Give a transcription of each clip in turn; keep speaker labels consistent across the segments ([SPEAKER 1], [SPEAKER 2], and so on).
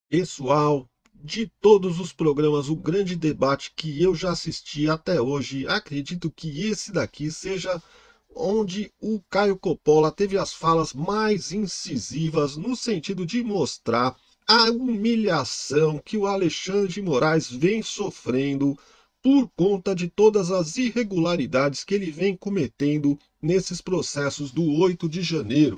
[SPEAKER 1] Pessoal, de todos os programas, o grande debate que eu já assisti até hoje, acredito que esse daqui seja onde o Caio Coppola teve as falas mais incisivas no sentido de mostrar a humilhação que o Alexandre de Moraes vem sofrendo por conta de todas as irregularidades que ele vem cometendo nesses processos do 8 de janeiro.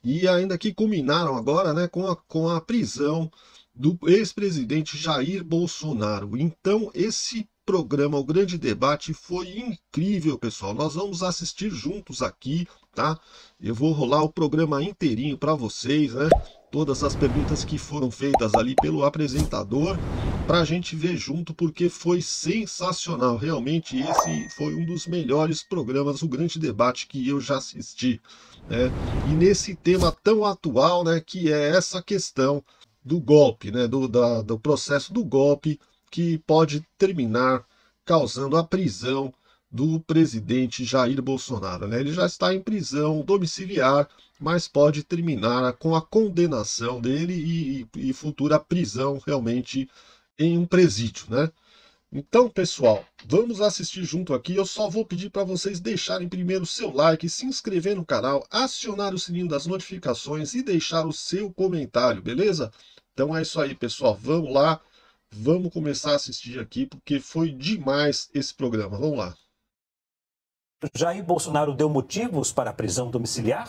[SPEAKER 1] E ainda que culminaram agora, né, com a prisão do ex-presidente Jair Bolsonaro. Então, esse programa, o Grande Debate, foi incrível, pessoal. Nós vamos assistir juntos aqui, tá? Eu vou rolar o programa inteirinho para vocês, né? Todas as perguntas que foram feitas ali pelo apresentador, para a gente ver junto, porque foi sensacional. Realmente, esse foi um dos melhores programas, o Grande Debate que eu já assisti, né? E nesse tema tão atual, né, que é essa questão do golpe, né, do processo do golpe que pode terminar causando a prisão do presidente Jair Bolsonaro, né? Ele já está em prisão domiciliar, mas pode terminar com a condenação dele e futura prisão realmente em um presídio, né? Então, pessoal, vamos assistir junto aqui. Eu só vou pedir para vocês deixarem primeiro o seu like, se inscrever no canal, acionar o sininho das notificações e deixar o seu comentário, beleza? Então é isso aí, pessoal. Vamos lá, vamos começar a assistir aqui, porque foi demais esse programa. Vamos lá.
[SPEAKER 2] Jair Bolsonaro deu motivos para a prisão domiciliar?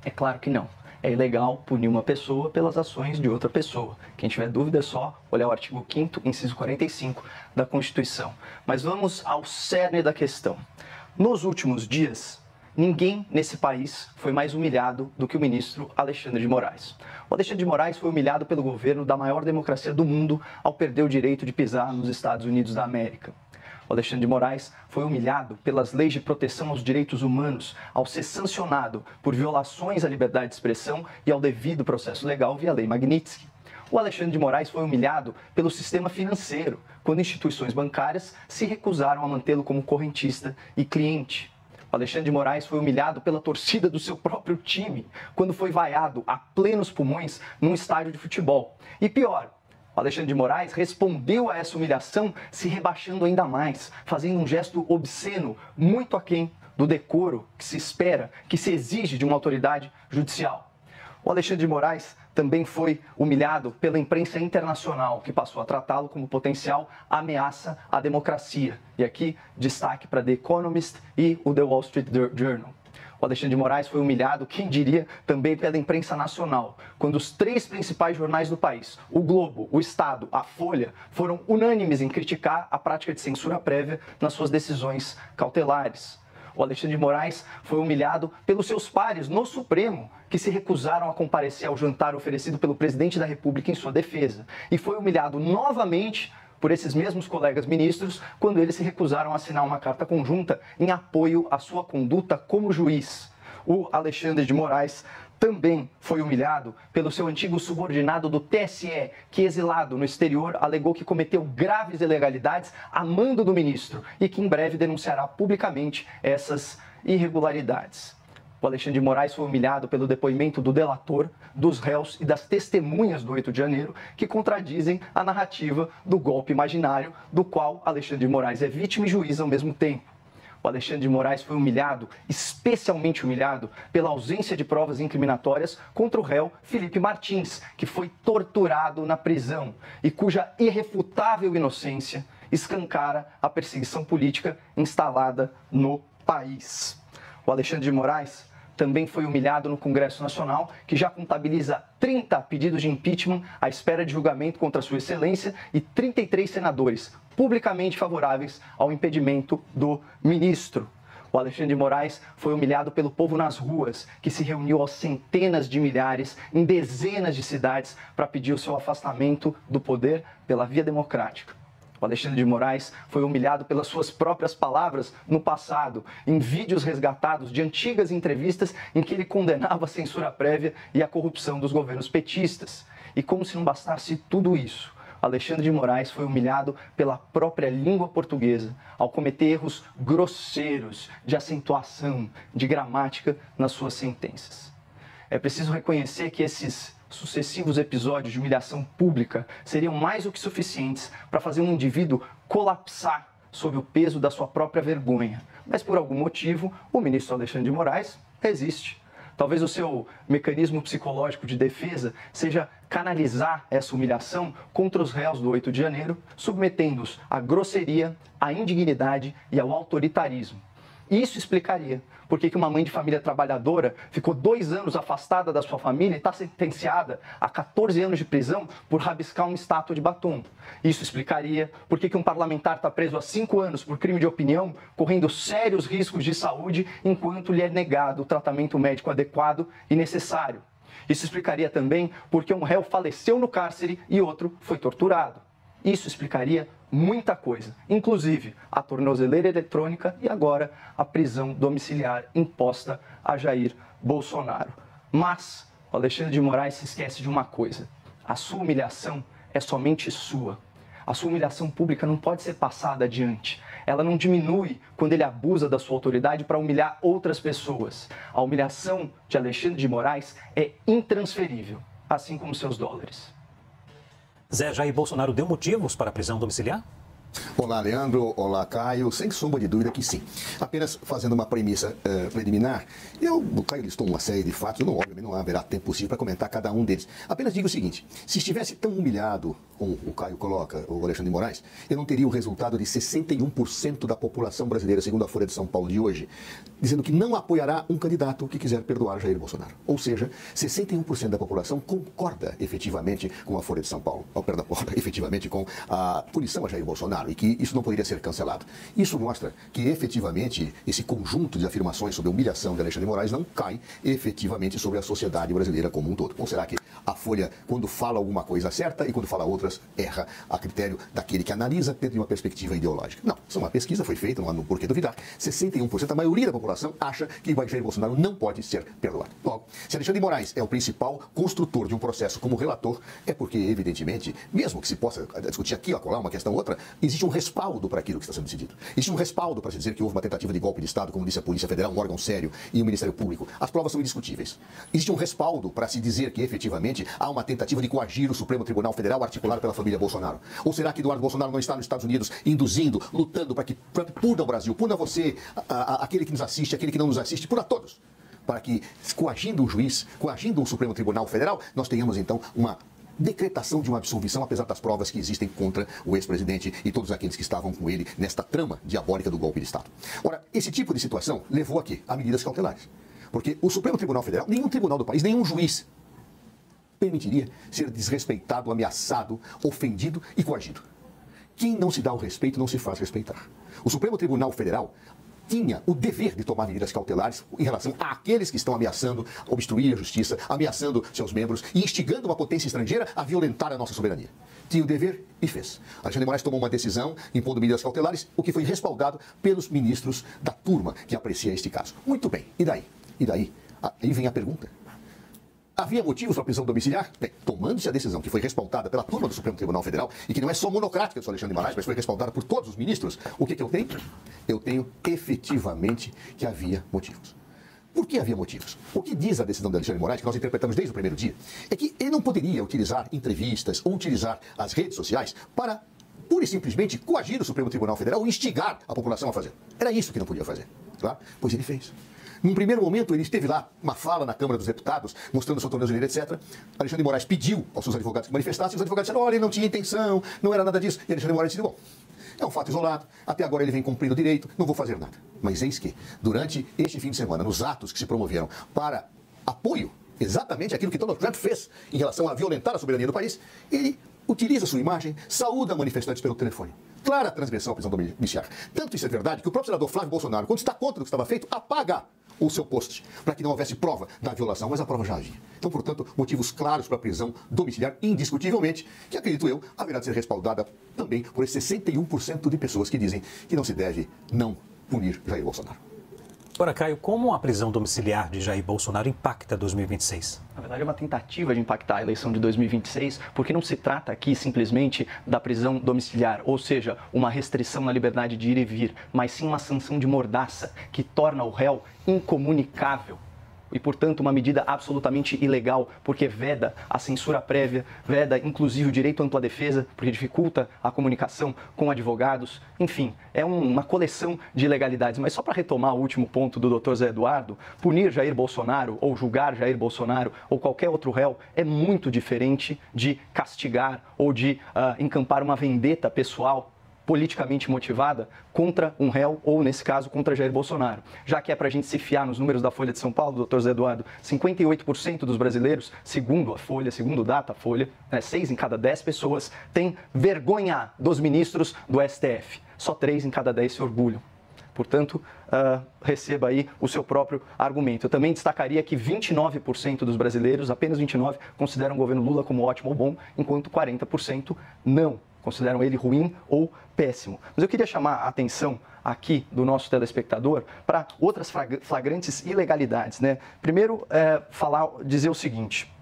[SPEAKER 3] É claro que não. É ilegal punir uma pessoa pelas ações de outra pessoa. Quem tiver dúvida é só olhar o artigo 5º, inciso 45 da Constituição. Mas vamos ao cerne da questão. Nos últimos dias, ninguém nesse país foi mais humilhado do que o ministro Alexandre de Moraes. O Alexandre de Moraes foi humilhado pelo governo da maior democracia do mundo ao perder o direito de pisar nos Estados Unidos da América. O Alexandre de Moraes foi humilhado pelas leis de proteção aos direitos humanos ao ser sancionado por violações à liberdade de expressão e ao devido processo legal via Lei Magnitsky. O Alexandre de Moraes foi humilhado pelo sistema financeiro, quando instituições bancárias se recusaram a mantê-lo como correntista e cliente. O Alexandre de Moraes foi humilhado pela torcida do seu próprio time, quando foi vaiado a plenos pulmões num estádio de futebol. E pior, o Alexandre de Moraes respondeu a essa humilhação se rebaixando ainda mais, fazendo um gesto obsceno, muito aquém do decoro que se espera, que se exige de uma autoridade judicial. O Alexandre de Moraes também foi humilhado pela imprensa internacional, que passou a tratá-lo como potencial ameaça à democracia. E aqui, destaque para The Economist e o The Wall Street Journal. O Alexandre de Moraes foi humilhado, quem diria, também pela imprensa nacional, quando os 3 principais jornais do país, o Globo, o Estado, a Folha, foram unânimes em criticar a prática de censura prévia nas suas decisões cautelares. O Alexandre de Moraes foi humilhado pelos seus pares no Supremo, que se recusaram a comparecer ao jantar oferecido pelo presidente da República em sua defesa. E foi humilhado novamente por esses mesmos colegas ministros quando eles se recusaram a assinar uma carta conjunta em apoio à sua conduta como juiz. O Alexandre de Moraes também foi humilhado pelo seu antigo subordinado do TSE, que, exilado no exterior, alegou que cometeu graves ilegalidades a mando do ministro e que em breve denunciará publicamente essas irregularidades. O Alexandre de Moraes foi humilhado pelo depoimento do delator, dos réus e das testemunhas do 8 de janeiro, que contradizem a narrativa do golpe imaginário, do qual Alexandre de Moraes é vítima e juiz ao mesmo tempo. O Alexandre de Moraes foi humilhado, especialmente humilhado, pela ausência de provas incriminatórias contra o réu Felipe Martins, que foi torturado na prisão e cuja irrefutável inocência escancara a perseguição política instalada no país. O Alexandre de Moraes também foi humilhado no Congresso Nacional, que já contabiliza 30 pedidos de impeachment à espera de julgamento contra Sua Excelência e 33 senadores publicamente favoráveis ao impedimento do ministro. O Alexandre de Moraes foi humilhado pelo povo nas ruas, que se reuniu aos centenas de milhares em dezenas de cidades para pedir o seu afastamento do poder pela via democrática. O Alexandre de Moraes foi humilhado pelas suas próprias palavras no passado, em vídeos resgatados de antigas entrevistas em que ele condenava a censura prévia e a corrupção dos governos petistas. E como se não bastasse tudo isso, Alexandre de Moraes foi humilhado pela própria língua portuguesa ao cometer erros grosseiros de acentuação, de gramática nas suas sentenças. É preciso reconhecer que esses sucessivos episódios de humilhação pública seriam mais do que suficientes para fazer um indivíduo colapsar sob o peso da sua própria vergonha. Mas por algum motivo, o ministro Alexandre de Moraes resiste. Talvez o seu mecanismo psicológico de defesa seja canalizar essa humilhação contra os réus do 8 de janeiro, submetendo-os à grosseria, à indignidade e ao autoritarismo. Isso explicaria por que uma mãe de família trabalhadora ficou 2 anos afastada da sua família e está sentenciada a 14 anos de prisão por rabiscar uma estátua de batom. Isso explicaria por que um parlamentar está preso há 5 anos por crime de opinião, correndo sérios riscos de saúde, enquanto lhe é negado o tratamento médico adequado e necessário. Isso explicaria também por que um réu faleceu no cárcere e outro foi torturado. Isso explicaria muita coisa, inclusive a tornozeleira eletrônica e agora a prisão domiciliar imposta a Jair Bolsonaro. Mas o Alexandre de Moraes se esquece de uma coisa: a sua humilhação é somente sua. A sua humilhação pública não pode ser passada adiante. Ela não diminui quando ele abusa da sua autoridade para humilhar outras pessoas. A humilhação de Alexandre de Moraes é intransferível, assim como seus dólares.
[SPEAKER 2] Zé, Jair Bolsonaro deu motivos para a prisão domiciliar?
[SPEAKER 4] Olá, Leandro. Olá, Caio. Sem sombra de dúvida que sim. Apenas fazendo uma premissa preliminar, o Caio listou uma série de fatos, obviamente não haverá tempo possível para comentar cada um deles. Apenas digo o seguinte: se estivesse tão humilhado, como o Caio coloca, o Alexandre de Moraes, eu não teria o resultado de 61% da população brasileira, segundo a Folha de São Paulo de hoje, dizendo que não apoiará um candidato que quiser perdoar Jair Bolsonaro. Ou seja, 61% da população concorda efetivamente com a Folha de São Paulo, efetivamente com a punição a Jair Bolsonaro, e que isso não poderia ser cancelado. Isso mostra que efetivamente esse conjunto de afirmações sobre a humilhação de Alexandre de Moraes não cai efetivamente sobre a sociedade brasileira como um todo. Ou será que a Folha, quando fala alguma coisa, acerta, e quando fala outras, erra a critério daquele que analisa dentro de uma perspectiva ideológica? Não, isso é uma pesquisa, foi feita, não há no porquê duvidar. 61%, a maioria da população, acha que Jair Bolsonaro não pode ser perdoado. Logo, se Alexandre de Moraes é o principal construtor de um processo como relator, é porque, evidentemente, mesmo que se possa discutir aqui ou acolá uma questão ou outra, existe um respaldo para aquilo que está sendo decidido. Existe um respaldo para se dizer que houve uma tentativa de golpe de Estado, como disse a Polícia Federal, um órgão sério, e o Ministério Público. As provas são indiscutíveis. Existe um respaldo para se dizer que, efetivamente, há uma tentativa de coagir o Supremo Tribunal Federal articulado pela família Bolsonaro. Ou será que Eduardo Bolsonaro não está nos Estados Unidos induzindo, lutando para que puna o Brasil, puna você, aquele que nos assiste, aquele que não nos assiste, puna todos, para que, coagindo o juiz, coagindo o Supremo Tribunal Federal, nós tenhamos, então, uma decretação de uma absolvição, apesar das provas que existem contra o ex-presidente e todos aqueles que estavam com ele nesta trama diabólica do golpe de Estado. Ora, esse tipo de situação levou aqui a medidas cautelares. Porque o Supremo Tribunal Federal, nenhum tribunal do país, nenhum juiz permitiria ser desrespeitado, ameaçado, ofendido e coagido. Quem não se dá o respeito não se faz respeitar. O Supremo Tribunal Federal tinha o dever de tomar medidas cautelares em relação àqueles que estão ameaçando obstruir a justiça, ameaçando seus membros e instigando uma potência estrangeira a violentar a nossa soberania. Tinha o dever e fez. Alexandre de Moraes tomou uma decisão impondo medidas cautelares, o que foi respaldado pelos ministros da turma que aprecia este caso. Muito bem, e daí? E daí? Aí vem a pergunta. Havia motivos para a prisão domiciliar? Bem, tomando-se a decisão que foi respaldada pela turma do Supremo Tribunal Federal e que não é só monocrática do Alexandre de Moraes, mas foi respaldada por todos os ministros, o que eu tenho? Eu tenho efetivamente que havia motivos. Por que havia motivos? O que diz a decisão de Alexandre de Moraes, que nós interpretamos desde o primeiro dia, é que ele não poderia utilizar entrevistas ou utilizar as redes sociais para pura e simplesmente coagir o Supremo Tribunal Federal ou instigar a população a fazer. Era isso que não podia fazer. Claro? Pois ele fez. Num primeiro momento, ele esteve lá, uma fala na Câmara dos Deputados, mostrando sua tornozeleira, etc. Alexandre de Moraes pediu aos seus advogados que manifestassem, e os advogados disseram, olha, ele não tinha intenção, não era nada disso. E Alexandre de Moraes disse, bom, é um fato isolado, até agora ele vem cumprindo o direito, não vou fazer nada. Mas eis que, durante este fim de semana, nos atos que se promoveram para apoio, exatamente aquilo que Donald Trump fez em relação a violentar a soberania do país, ele utiliza sua imagem, saúda manifestantes pelo telefone. Clara transgressão à prisão domiciliar. Tanto isso é verdade que o próprio senador Flávio Bolsonaro, quando está contra o que estava feito, apaga o seu post, para que não houvesse prova da violação, mas a prova já havia. Então, portanto, motivos claros para a prisão domiciliar, indiscutivelmente, que acredito eu, haverá de ser respaldada também por esses 61% de pessoas que dizem que não se deve não punir Jair Bolsonaro.
[SPEAKER 2] Agora, Caio, como a prisão domiciliar de Jair Bolsonaro impacta 2026?
[SPEAKER 3] Na verdade, é uma tentativa de impactar a eleição de 2026, porque não se trata aqui simplesmente da prisão domiciliar, ou seja, uma restrição na liberdade de ir e vir, mas sim uma sanção de mordaça que torna o réu incomunicável. e, portanto, uma medida absolutamente ilegal, porque veda a censura prévia, veda inclusive o direito à ampla defesa, porque dificulta a comunicação com advogados. Enfim, é uma coleção de ilegalidades. Mas só para retomar o último ponto do Dr. Zé Eduardo, punir Jair Bolsonaro ou julgar Jair Bolsonaro ou qualquer outro réu é muito diferente de castigar ou de encampar uma vendetta pessoal politicamente motivada contra um réu ou, nesse caso, contra Jair Bolsonaro. Já que é para a gente se fiar nos números da Folha de São Paulo, doutor Zé Eduardo, 58% dos brasileiros, segundo a Folha, segundo o Datafolha, 6 em cada 10 pessoas têm vergonha dos ministros do STF. Só 3 em cada 10 se orgulham. Portanto, receba aí o seu próprio argumento. Eu também destacaria que 29% dos brasileiros, apenas 29%, consideram o governo Lula como ótimo ou bom, enquanto 40% não. Consideram ele ruim ou péssimo. Mas eu queria chamar a atenção aqui do nosso telespectador para outras flagrantes ilegalidades, né? Primeiro, dizer o seguinte: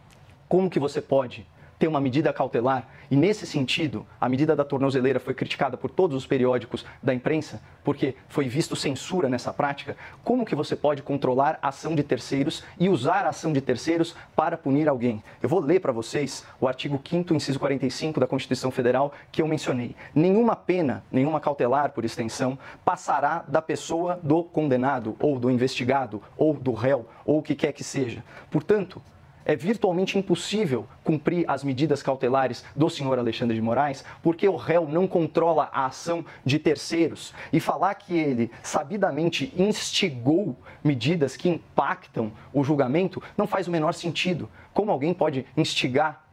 [SPEAKER 3] como que você pode ter uma medida cautelar, e nesse sentido, a medida da tornozeleira foi criticada por todos os periódicos da imprensa, porque foi visto censura nessa prática. Como que você pode controlar a ação de terceiros e usar a ação de terceiros para punir alguém? Eu vou ler para vocês o artigo 5º, inciso 45 da Constituição Federal, que eu mencionei. Nenhuma pena, nenhuma cautelar, por extensão, passará da pessoa do condenado, ou do investigado, ou do réu, ou o que quer que seja. Portanto, é virtualmente impossível cumprir as medidas cautelares do senhor Alexandre de Moraes, porque o réu não controla a ação de terceiros. E falar que ele sabidamente instigou medidas que impactam o julgamento não faz o menor sentido. Como alguém pode instigar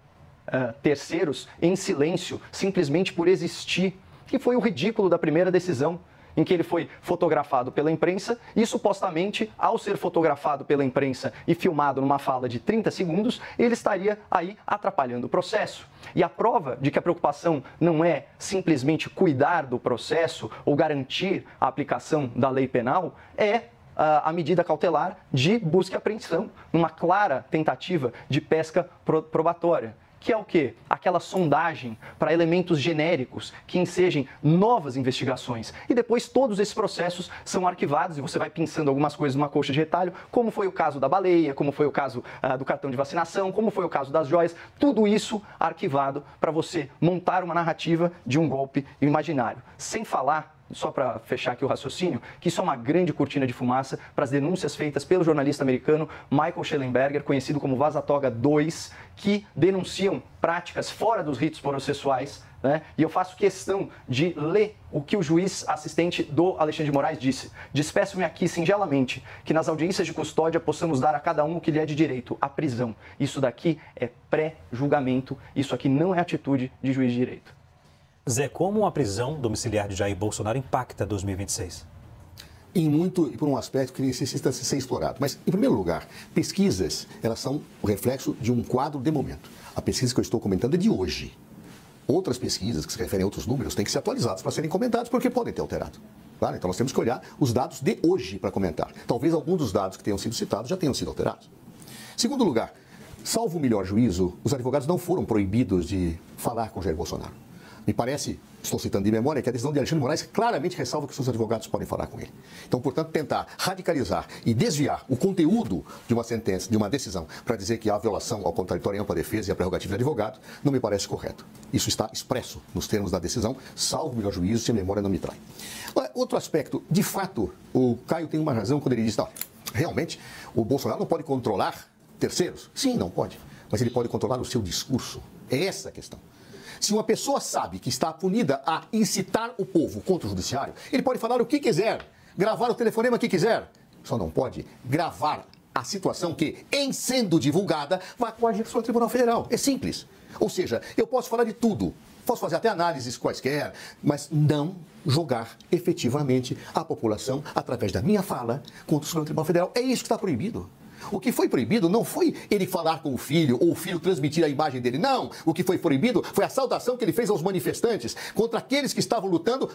[SPEAKER 3] terceiros em silêncio, simplesmente por existir? Que foi o ridículo da primeira decisão, em que ele foi fotografado pela imprensa e, supostamente, ao ser fotografado pela imprensa e filmado numa fala de 30 segundos, ele estaria aí atrapalhando o processo. E a prova de que a preocupação não é simplesmente cuidar do processo ou garantir a aplicação da lei penal é a medida cautelar de busca e apreensão, numa clara tentativa de pesca probatória. Que é o quê? Aquela sondagem para elementos genéricos que ensejem novas investigações. E depois todos esses processos são arquivados e você vai pensando algumas coisas numa coxa de retalho, como foi o caso da baleia, como foi o caso do cartão de vacinação, como foi o caso das joias, tudo isso arquivado para você montar uma narrativa de um golpe imaginário. Sem falar, só para fechar aqui o raciocínio, que isso é uma grande cortina de fumaça para as denúncias feitas pelo jornalista americano Michael Shellenberger, conhecido como Vaza Toga 2, que denunciam práticas fora dos ritos processuais, né? E eu faço questão de ler o que o juiz assistente do Alexandre de Moraes disse. Despeço-me aqui singelamente que nas audiências de custódia possamos dar a cada um o que lhe é de direito, a prisão. Isso daqui é pré-julgamento, isso aqui não é atitude de juiz de direito.
[SPEAKER 2] Zé, como a prisão domiciliar de Jair Bolsonaro impacta 2026?
[SPEAKER 4] Em muito, e por um aspecto que necessita ser explorado. Mas, em primeiro lugar, pesquisas, elas são o reflexo de um quadro de momento. A pesquisa que eu estou comentando é de hoje. Outras pesquisas que se referem a outros números têm que ser atualizadas para serem comentadas, porque podem ter alterado. Claro? Então, nós temos que olhar os dados de hoje para comentar. Talvez alguns dos dados que tenham sido citados já tenham sido alterados. Segundo lugar, salvo o melhor juízo, os advogados não foram proibidos de falar com Jair Bolsonaro. Me parece, estou citando de memória, que a decisão de Alexandre de Moraes claramente ressalva que os seus advogados podem falar com ele. Então, portanto, tentar radicalizar e desviar o conteúdo de uma sentença, de uma decisão, para dizer que há violação ao contraditório, à ampla defesa e à prerrogativa do advogado, não me parece correto. Isso está expresso nos termos da decisão, salvo o melhor juízo, se a memória não me trai. Outro aspecto, de fato, o Caio tem uma razão quando ele diz, não, realmente, o Bolsonaro não pode controlar terceiros. Sim, não pode, mas ele pode controlar o seu discurso. É essa a questão. Se uma pessoa sabe que está punida a incitar o povo contra o judiciário, ele pode falar o que quiser, gravar o telefonema que quiser. Só não pode gravar a situação que, em sendo divulgada, vai coagir sobre o Tribunal Federal. É simples. Ou seja, eu posso falar de tudo, posso fazer até análises quaisquer, mas não jogar efetivamente a população, através da minha fala, contra o Supremo Tribunal Federal. É isso que está proibido. O que foi proibido não foi ele falar com o filho ou o filho transmitir a imagem dele. Não. O que foi proibido foi a saudação que ele fez aos manifestantes contra aqueles que estavam lutando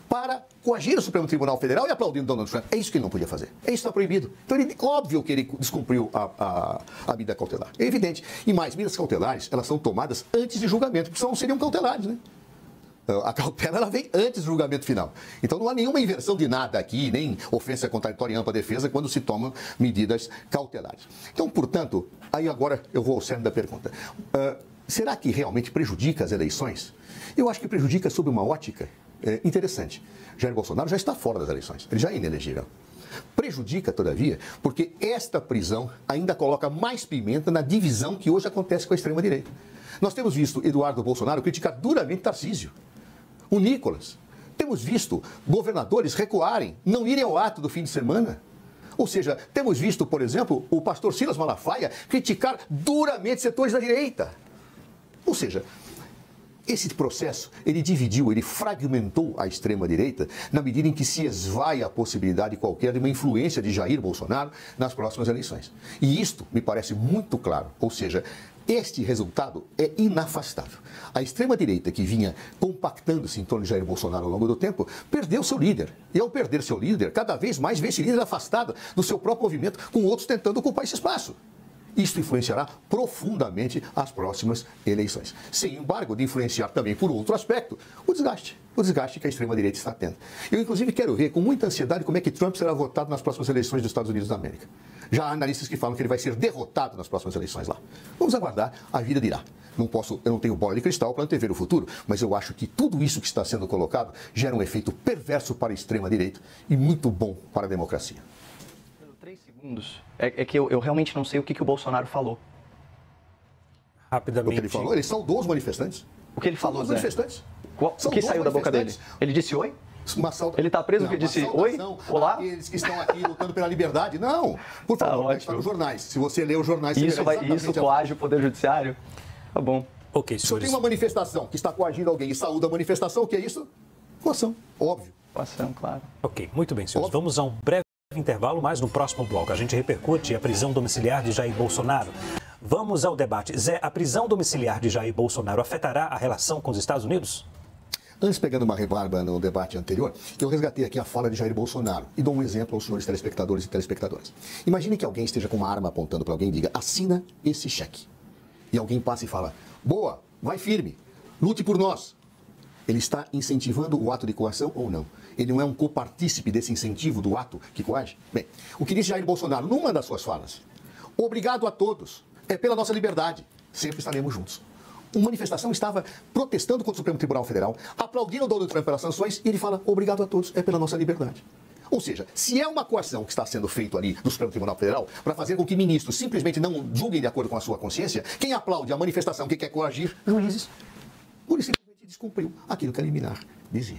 [SPEAKER 4] para coagir o Supremo Tribunal Federal e aplaudindo Donald Trump. É isso que ele não podia fazer. É isso que está proibido. Então, óbvio que ele descumpriu a medida cautelar. É evidente. E mais, medidas cautelares, elas são tomadas antes de julgamento, porque senão seriam cautelares, né? A cautela ela vem antes do julgamento final. Então não há nenhuma inversão de nada aqui, nem ofensa contraditória em ampla defesa quando se tomam medidas cautelares. Então, portanto, aí agora eu vou ao cerne da pergunta. Será que realmente prejudica as eleições? Eu acho que prejudica sob uma ótica interessante. Jair Bolsonaro já está fora das eleições, ele já é inelegível. Prejudica, todavia, porque esta prisão ainda coloca mais pimenta na divisão que hoje acontece com a extrema-direita. Nós temos visto Eduardo Bolsonaro criticar duramente Tarcísio, o Nicolas. Temos visto governadores recuarem, não irem ao ato do fim de semana. Ou seja, temos visto, por exemplo, o pastor Silas Malafaia criticar duramente setores da direita. Ou seja, esse processo, ele dividiu, ele fragmentou a extrema-direita na medida em que se esvai a possibilidade qualquer de uma influência de Jair Bolsonaro nas próximas eleições. E isto me parece muito claro, ou seja, este resultado é inafastável. A extrema-direita, que vinha compactando-se em torno de Jair Bolsonaro ao longo do tempo, perdeu seu líder. E ao perder seu líder, cada vez mais vê esse líder afastado do seu próprio movimento, com outros tentando ocupar esse espaço. Isso influenciará profundamente as próximas eleições. Sem embargo, de influenciar também, por outro aspecto, o desgaste que a extrema-direita está tendo. Eu, inclusive, quero ver com muita ansiedade como é que Trump será votado nas próximas eleições dos Estados Unidos da América. Já há analistas que falam que ele vai ser derrotado nas próximas eleições lá. Vamos aguardar, a vida dirá. Eu não tenho bola de cristal para antever o futuro, mas eu acho que tudo isso que está sendo colocado gera um efeito perverso para a extrema-direita e muito bom para a democracia.
[SPEAKER 3] 3 segundos. É que eu realmente não sei o que o Bolsonaro falou.
[SPEAKER 2] Rapidamente.
[SPEAKER 4] O que ele falou? Ele saudou os manifestantes.
[SPEAKER 3] O que ele falou, Zé?
[SPEAKER 4] Manifestantes.
[SPEAKER 3] O que saiu da boca dele? Ele disse oi? Ele está preso porque disse oi? Olá?
[SPEAKER 4] Eles que estão aqui lutando pela liberdade. Não. Por favor, está nos jornais. Se você ler os jornais...
[SPEAKER 3] Isso coage o Poder Judiciário? Tá bom.
[SPEAKER 2] Ok,
[SPEAKER 4] senhores. Se eu tenho uma manifestação que está coagindo alguém e saúda a manifestação, o que é isso? Coação. Óbvio.
[SPEAKER 3] Coação, claro.
[SPEAKER 2] Ok, muito bem, senhores. Óbvio. Vamos a um breve intervalo, mas no próximo bloco a gente repercute a prisão domiciliar de Jair Bolsonaro. Vamos ao debate. Zé, a prisão domiciliar de Jair Bolsonaro afetará a relação com os Estados Unidos?
[SPEAKER 4] Antes, pegando uma rebarba no debate anterior, eu resgatei aqui a fala de Jair Bolsonaro e dou um exemplo aos senhores telespectadores e telespectadoras. Imagine que alguém esteja com uma arma apontando para alguém e diga, assina esse cheque. E alguém passa e fala, boa, vai firme, lute por nós. Ele está incentivando o ato de coação ou não? Ele não é um copartícipe desse incentivo do ato que coage? Bem, o que disse Jair Bolsonaro numa das suas falas, obrigado a todos, é pela nossa liberdade, sempre estaremos juntos. Uma manifestação estava protestando contra o Supremo Tribunal Federal, aplaudindo o Donald Trump pelas sanções, e ele fala, obrigado a todos, é pela nossa liberdade. Ou seja, se é uma coação que está sendo feita ali do Supremo Tribunal Federal para fazer com que ministros simplesmente não julguem de acordo com a sua consciência, quem aplaude a manifestação que quer coagir, juízes, por isso simplesmente descumpriu aquilo que a liminar dizia.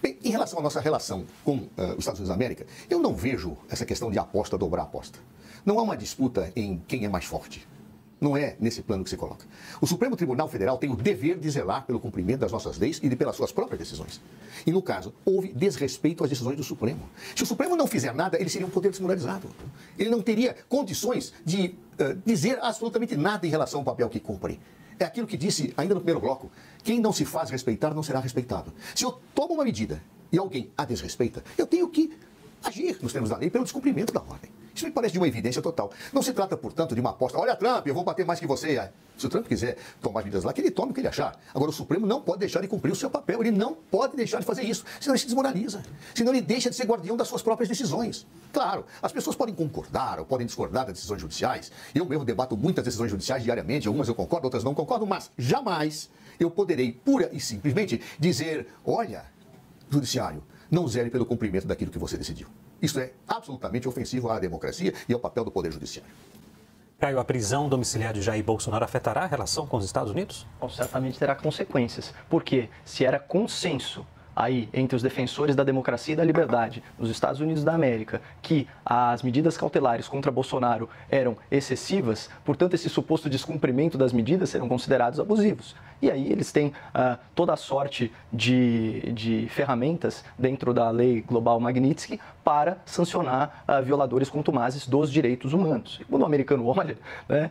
[SPEAKER 4] Bem, em relação à nossa relação com os Estados Unidos da América, eu não vejo essa questão de aposta dobrar aposta. Não há uma disputa em quem é mais forte. Não é nesse plano que se coloca. O Supremo Tribunal Federal tem o dever de zelar pelo cumprimento das nossas leis e pelas suas próprias decisões. E, no caso, houve desrespeito às decisões do Supremo. Se o Supremo não fizer nada, ele seria um poder desmoralizado. Ele não teria condições de dizer absolutamente nada em relação ao papel que cumpre. É aquilo que disse ainda no primeiro bloco. Quem não se faz respeitar não será respeitado. Se eu tomo uma medida e alguém a desrespeita, eu tenho que agir nos termos da lei pelo descumprimento da ordem. Isso me parece de uma evidência total. Não se trata, portanto, de uma aposta. Olha, Trump, eu vou bater mais que você. Se o Trump quiser tomar medidas lá, que ele tome o que ele achar. Agora, o Supremo não pode deixar de cumprir o seu papel. Ele não pode deixar de fazer isso. Senão ele se desmoraliza. Senão ele deixa de ser guardião das suas próprias decisões. Claro, as pessoas podem concordar ou podem discordar das decisões judiciais. Eu mesmo debato muitas decisões judiciais diariamente. Algumas eu concordo, outras não concordo. Mas jamais eu poderei, pura e simplesmente, dizer, olha, judiciário, não zele pelo cumprimento daquilo que você decidiu. Isso é absolutamente ofensivo à democracia e ao papel do Poder Judiciário.
[SPEAKER 2] Caio, a prisão domiciliar de Jair Bolsonaro afetará a relação com os Estados Unidos?
[SPEAKER 3] Bom, certamente terá consequências, porque se era consenso aí entre os defensores da democracia e da liberdade nos Estados Unidos da América que as medidas cautelares contra Bolsonaro eram excessivas, portanto esse suposto descumprimento das medidas serão considerados abusivos. E aí eles têm toda a sorte de ferramentas dentro da lei global Magnitsky para sancionar violadores contumazes dos direitos humanos. E quando o americano olha, né,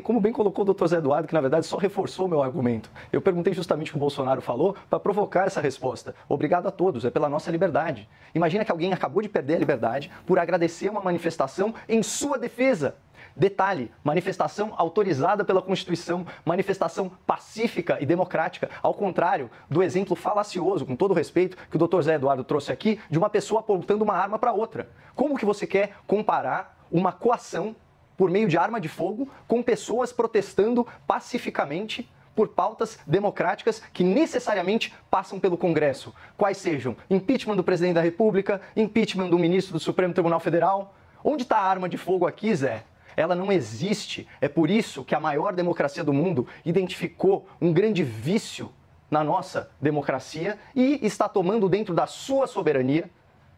[SPEAKER 3] como bem colocou o Dr. Zé Eduardo, que na verdade só reforçou o meu argumento. Eu perguntei justamente o que o Bolsonaro falou para provocar essa resposta. Obrigado a todos, é pela nossa liberdade. Imagina que alguém acabou de perder a liberdade por agradecer uma manifestação em sua defesa. Detalhe, manifestação autorizada pela Constituição, manifestação pacífica e democrática, ao contrário do exemplo falacioso, com todo respeito, que o Dr. Zé Eduardo trouxe aqui, de uma pessoa apontando uma arma para outra. Como que você quer comparar uma coação por meio de arma de fogo com pessoas protestando pacificamente por pautas democráticas que necessariamente passam pelo Congresso? Quais sejam impeachment do presidente da República, impeachment do ministro do Supremo Tribunal Federal? Onde está a arma de fogo aqui, Zé? Ela não existe. É por isso que a maior democracia do mundo identificou um grande vício na nossa democracia e está tomando dentro da sua soberania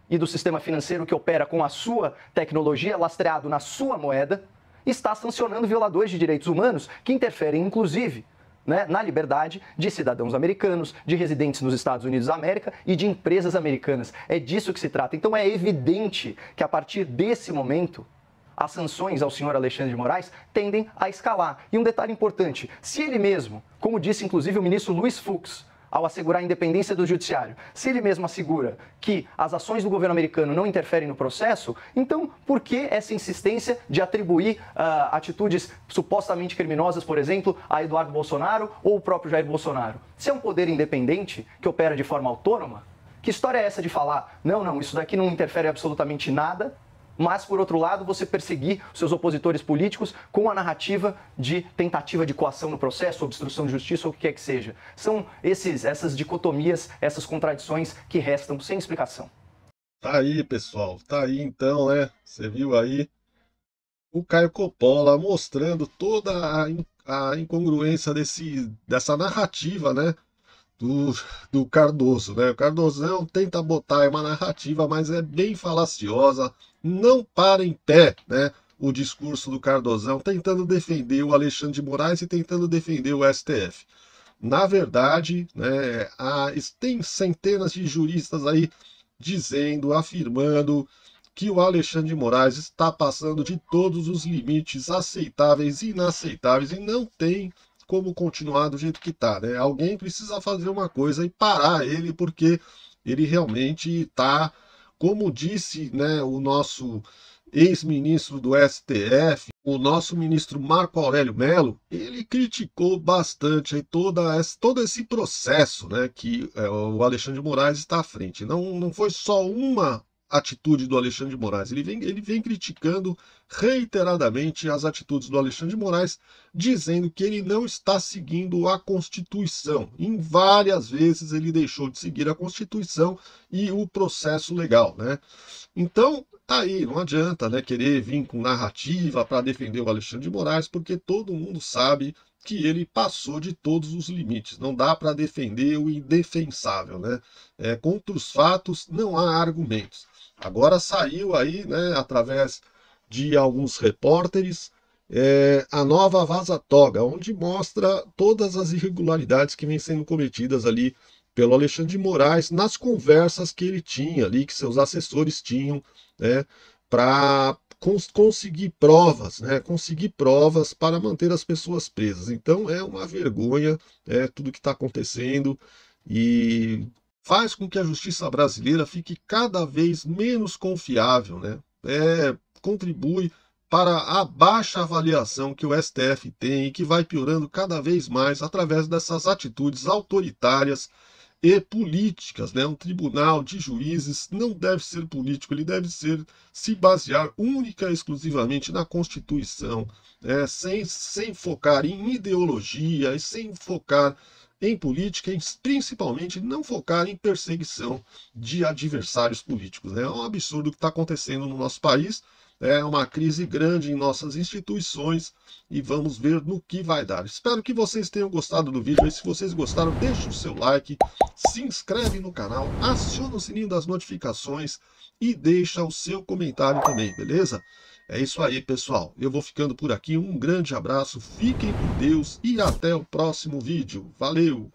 [SPEAKER 3] e do sistema financeiro que opera com a sua tecnologia, lastreado na sua moeda, está sancionando violadores de direitos humanos que interferem, inclusive, na liberdade de cidadãos americanos, de residentes nos Estados Unidos da América e de empresas americanas. É disso que se trata. Então é evidente que a partir desse momento as sanções ao senhor Alexandre de Moraes tendem a escalar. E um detalhe importante, se ele mesmo, como disse inclusive o ministro Luiz Fux, ao assegurar a independência do judiciário, se ele mesmo assegura que as ações do governo americano não interferem no processo, então por que essa insistência de atribuir atitudes supostamente criminosas, por exemplo, a Eduardo Bolsonaro ou o próprio Jair Bolsonaro? Se é um poder independente que opera de forma autônoma, que história é essa de falar, não, isso daqui não interfere absolutamente nada, mas, por outro lado, você perseguir seus opositores políticos com a narrativa de tentativa de coação no processo, obstrução de justiça ou o que quer que seja. São essas dicotomias, essas contradições que restam sem explicação.
[SPEAKER 1] Tá aí, pessoal. Tá aí, então, né? Você viu aí o Caio Coppola mostrando toda a incongruência dessa narrativa, né? Do Cardoso, né? O Cardosão tenta botar uma narrativa, mas é bem falaciosa, não para em pé, né? O discurso do Cardosão tentando defender o Alexandre de Moraes e tentando defender o STF. Na verdade, né, tem centenas de juristas aí dizendo, afirmando que o Alexandre de Moraes está passando de todos os limites aceitáveis e inaceitáveis e não tem como continuar do jeito que está, né? Alguém precisa fazer uma coisa e parar ele, porque ele realmente está, como disse, né, o nosso ex-ministro do STF, o nosso ministro Marco Aurélio Mello, ele criticou bastante aí todo esse processo, né, que o Alexandre de Moraes está à frente. Não foi só uma atitude do Alexandre de Moraes, ele vem criticando reiteradamente as atitudes do Alexandre de Moraes, dizendo que ele não está seguindo a Constituição. Em várias vezes ele deixou de seguir a Constituição e o processo legal, né? Então, tá aí, não adianta, né, querer vir com narrativa para defender o Alexandre de Moraes, porque todo mundo sabe que ele passou de todos os limites. Não dá para defender o indefensável, né? Contra os fatos não há argumentos. Agora saiu aí, né, através de alguns repórteres, a nova vaza-toga, onde mostra todas as irregularidades que vêm sendo cometidas ali pelo Alexandre de Moraes nas conversas que ele tinha ali, que seus assessores tinham, né, para conseguir provas, né, para manter as pessoas presas. Então é uma vergonha, tudo que está acontecendo e faz com que a justiça brasileira fique cada vez menos confiável, né? Contribui para a baixa avaliação que o STF tem e que vai piorando cada vez mais através dessas atitudes autoritárias e políticas, né? Um tribunal de juízes não deve ser político, ele deve se basear única e exclusivamente na Constituição, sem focar em ideologia e sem focar em política e principalmente não focar em perseguição de adversários políticos, né? É um absurdo o que está acontecendo no nosso país. É uma crise grande em nossas instituições e vamos ver no que vai dar. Espero que vocês tenham gostado do vídeo. E se vocês gostaram, deixe o seu like, se inscreve no canal, aciona o sininho das notificações e deixa o seu comentário também, beleza? É isso aí, pessoal. Eu vou ficando por aqui. Um grande abraço, fiquem com Deus e até o próximo vídeo. Valeu!